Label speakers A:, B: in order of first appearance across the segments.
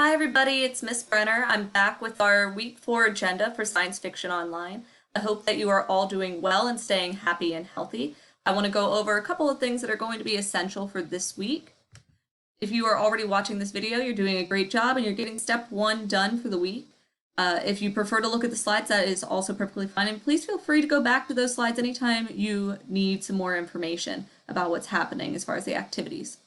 A: Hi everybody, it's Miss Brenner. I'm back with our week 4 agenda for Science Fiction Online. I hope that you are all doing well and staying happy and healthy. I want to go over a couple of things that are going to be essential for this week. If you are already watching this video, you're doing a great job and you're getting step 1 done for the week. If you prefer to look at the slides, that is also perfectly fine. And please feel free to go back to those slides anytime you need some more information about what's happening as far as the activities.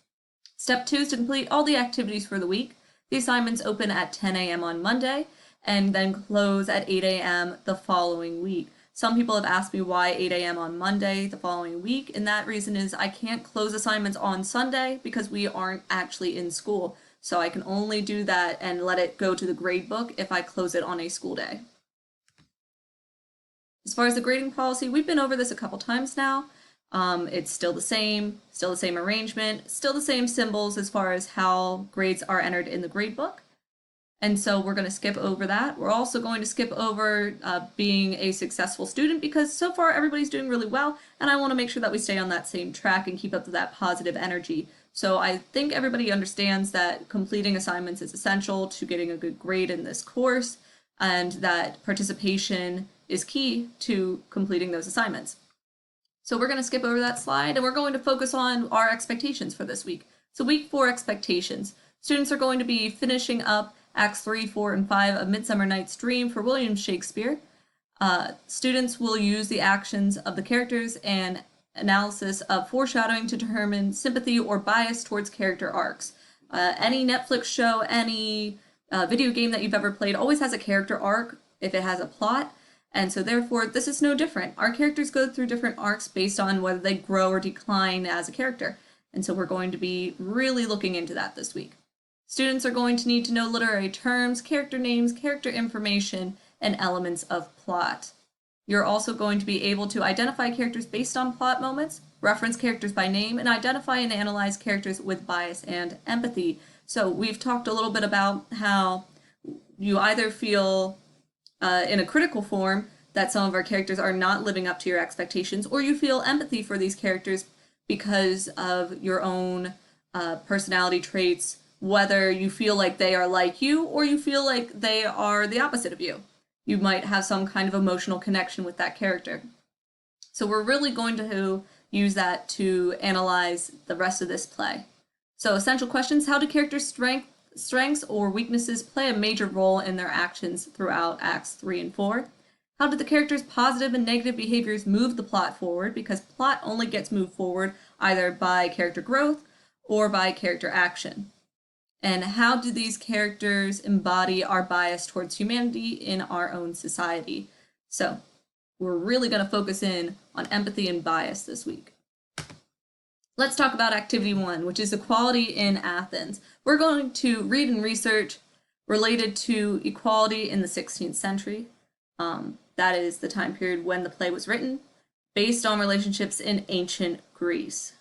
A: Step 2 is to complete all the activities for the week. The assignments open at 10 a.m. on Monday and then close at 8 a.m. the following week. Some people have asked me why 8 a.m. on Monday the following week, and that reason is I can't close assignments on Sunday because we aren't actually in school. So I can only do that and let it go to the grade book if I close it on a school day. As far as the grading policy, we've been over this a couple times now. It's still the same arrangement, still the same symbols as far as how grades are entered in the grade book. And so we're going to skip over that. We're also going to skip over being a successful student because so far everybody's doing really well, and I want to make sure that we stay on that same track and keep up with that positive energy. So I think everybody understands that completing assignments is essential to getting a good grade in this course, and that participation is key to completing those assignments. So we're going to skip over that slide and we're going to focus on our expectations for this week. So week 4 expectations. Students are going to be finishing up Acts 3, 4, and 5 of Midsummer Night's Dream for William Shakespeare. Students will use the actions of the characters and analysis of foreshadowing to determine sympathy or bias towards character arcs. Any Netflix show, any video game that you've ever played always has a character arc if it has a plot. And so therefore, this is no different. Our characters go through different arcs based on whether they grow or decline as a character. And so we're going to be really looking into that this week. Students are going to need to know literary terms, character names, character information, and elements of plot. You're also going to be able to identify characters based on plot moments, reference characters by name, and identify and analyze characters with bias and empathy. So we've talked a little bit about how you either feel in a critical form that some of our characters are not living up to your expectations, or you feel empathy for these characters because of your own personality traits, whether you feel like they are like you or you feel like they are the opposite of you. You might have some kind of emotional connection with that character. So we're really going to use that to analyze the rest of this play. So essential questions: how do characters' strengths or weaknesses play a major role in their actions throughout Acts 3 and 4? How did the characters' positive and negative behaviors move the plot forward? Because plot only gets moved forward either by character growth or by character action. And how do these characters embody our bias towards humanity in our own society? So we're really going to focus in on empathy and bias this week. Let's talk about activity 1, which is equality in Athens. We're going to read and research related to equality in the 16th century. That is the time period when the play was written, based on relationships in ancient Greece.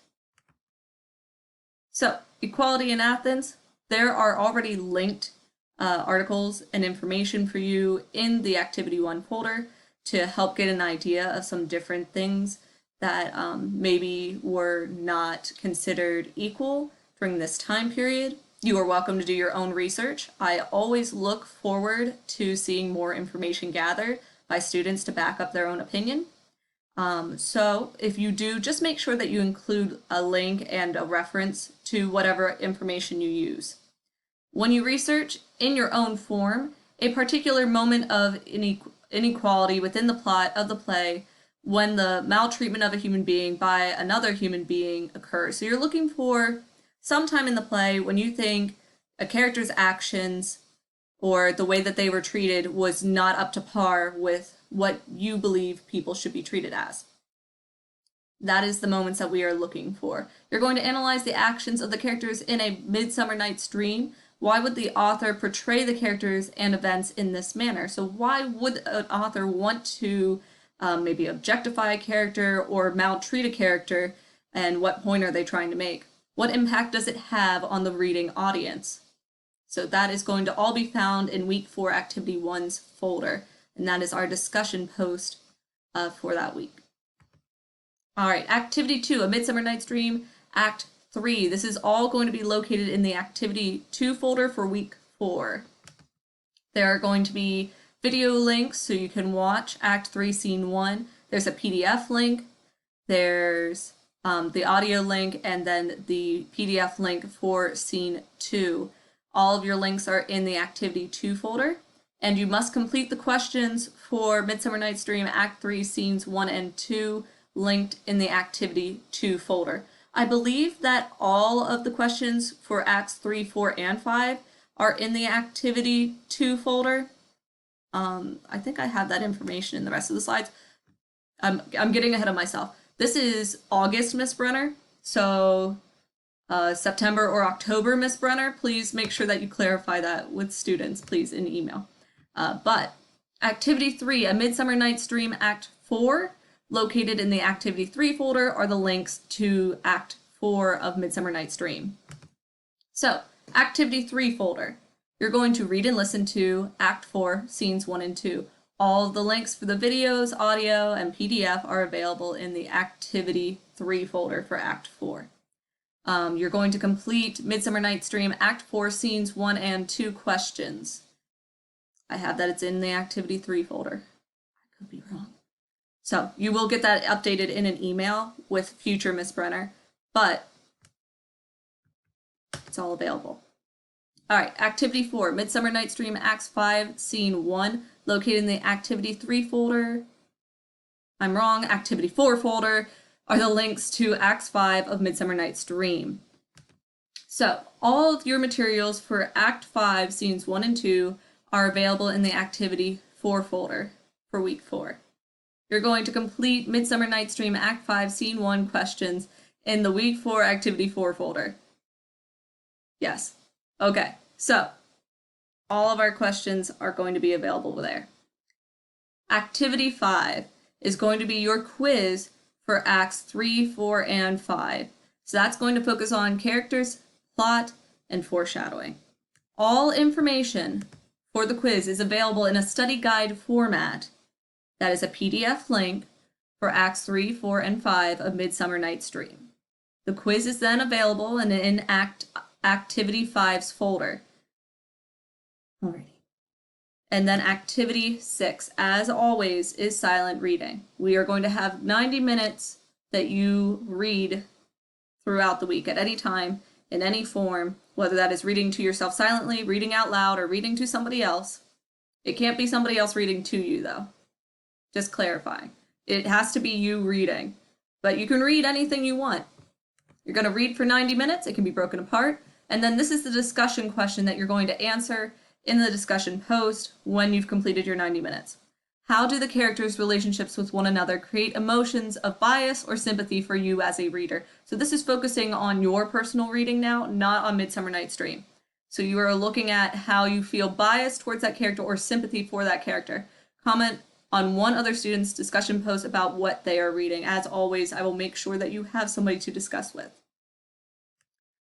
A: So, equality in Athens, there are already linked articles and information for you in the Activity 1 folder to help get an idea of some different things that maybe were not considered equal during this time period. You are welcome to do your own research. I always look forward to seeing more information gathered by students to back up their own opinion. So if you do, just make sure that you include a link and a reference to whatever information you use. When you research in your own form a particular moment of inequality within the plot of the play, when the maltreatment of a human being by another human being occurs. So you're looking for sometime in the play when you think a character's actions or the way that they were treated was not up to par with what you believe people should be treated as. That is the moments that we are looking for. You're going to analyze the actions of the characters in A Midsummer Night's Dream. Why would the author portray the characters and events in this manner? So why would an author want to maybe objectify a character or maltreat a character, and what point are they trying to make? What impact does it have on the reading audience? So that is going to all be found in Week 4 Activity 1's folder, and that is our discussion post for that week. All right, Activity 2, A Midsummer Night's Dream, Act 3. This is all going to be located in the Activity 2 folder for Week 4. There are going to be video links so you can watch Act 3, Scene 1. There's a PDF link. There's the audio link, and then the PDF link for Scene 2. All of your links are in the Activity 2 folder, and you must complete the questions for Midsummer Night's Dream Act 3, Scenes 1 and 2, linked in the Activity 2 folder. I believe that all of the questions for Acts 3, 4, and 5 are in the Activity 2 folder. I think I have that information in the rest of the slides. I'm getting ahead of myself. This is August, Miss Brenner, so September or October, Miss Brenner, please make sure that you clarify that with students, please, in email. But Activity 3, A Midsummer Night's Dream Act 4, located in the Activity 3 folder are the links to Act 4 of Midsummer Night's Dream. So, Activity 3 folder, you're going to read and listen to Act 4, Scenes 1 and 2. All of the links for the videos, audio, and PDF are available in the Activity 3 folder for Act 4. You're going to complete Midsummer Night's Dream Act 4, Scenes 1 and 2 questions. I have that it's in the Activity 3 folder. I could be wrong. So you will get that updated in an email with future Miss Brenner, but it's all available. All right, Activity 4, Midsummer Night's Dream Acts 5, Scene 1, located in the Activity 3 folder. I'm wrong, Activity 4 folder are the links to Acts 5 of Midsummer Night's Dream. So all of your materials for Act 5, Scenes 1 and 2 are available in the Activity 4 folder for week 4. You're going to complete Midsummer Night's Dream Act 5, Scene 1 questions in the week 4 Activity 4 folder. Yes. Okay, so all of our questions are going to be available there. Activity 5 is going to be your quiz for Acts 3, 4, and 5. So that's going to focus on characters, plot, and foreshadowing. All information for the quiz is available in a study guide format. That is a PDF link for Acts 3, 4, and 5 of Midsummer Night's Dream. The quiz is then available in Activity 5's folder. Alrighty. And then Activity 6, as always, is silent reading. We are going to have 90 minutes that you read throughout the week at any time, in any form, whether that is reading to yourself silently, reading out loud, or reading to somebody else. It can't be somebody else reading to you, though. Just clarifying. It has to be you reading. But you can read anything you want. You're going to read for 90 minutes. It can be broken apart. And then this is the discussion question that you're going to answer in the discussion post when you've completed your 90 minutes. How do the characters' relationships with one another create emotions of bias or sympathy for you as a reader? So this is focusing on your personal reading now, not on Midsummer Night's Dream. So you are looking at how you feel biased towards that character or sympathy for that character. Comment on one other student's discussion post about what they are reading. As always, I will make sure that you have somebody to discuss with.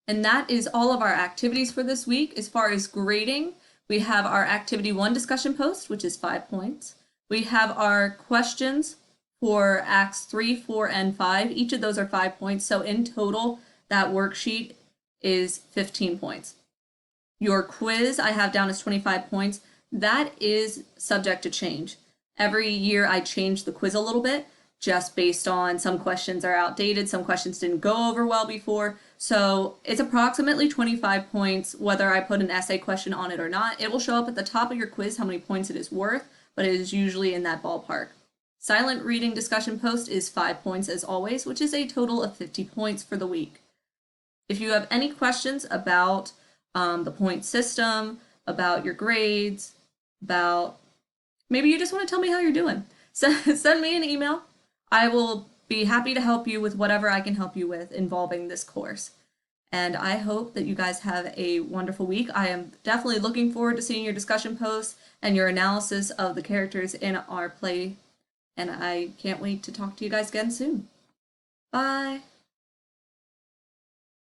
A: And that is all of our activities for this week. As far as grading, we have our Activity 1 discussion post, which is 5 points. We have our questions for Acts 3, 4, and 5. Each of those are 5 points. So in total, that worksheet is 15 points. Your quiz I have down as 25 points. That is subject to change. Every year I change the quiz a little bit, just based on some questions are outdated, some questions didn't go over well before. So it's approximately 25 points, whether I put an essay question on it or not. It will show up at the top of your quiz how many points it is worth, but it is usually in that ballpark. Silent reading discussion post is 5 points as always, which is a total of 50 points for the week. If you have any questions about the point system, about your grades, about maybe you just want to tell me how you're doing, send me an email. I will be happy to help you with whatever I can help you with involving this course. And I hope that you guys have a wonderful week. I am definitely looking forward to seeing your discussion posts and your analysis of the characters in our play. And I can't wait to talk to you guys again soon. Bye.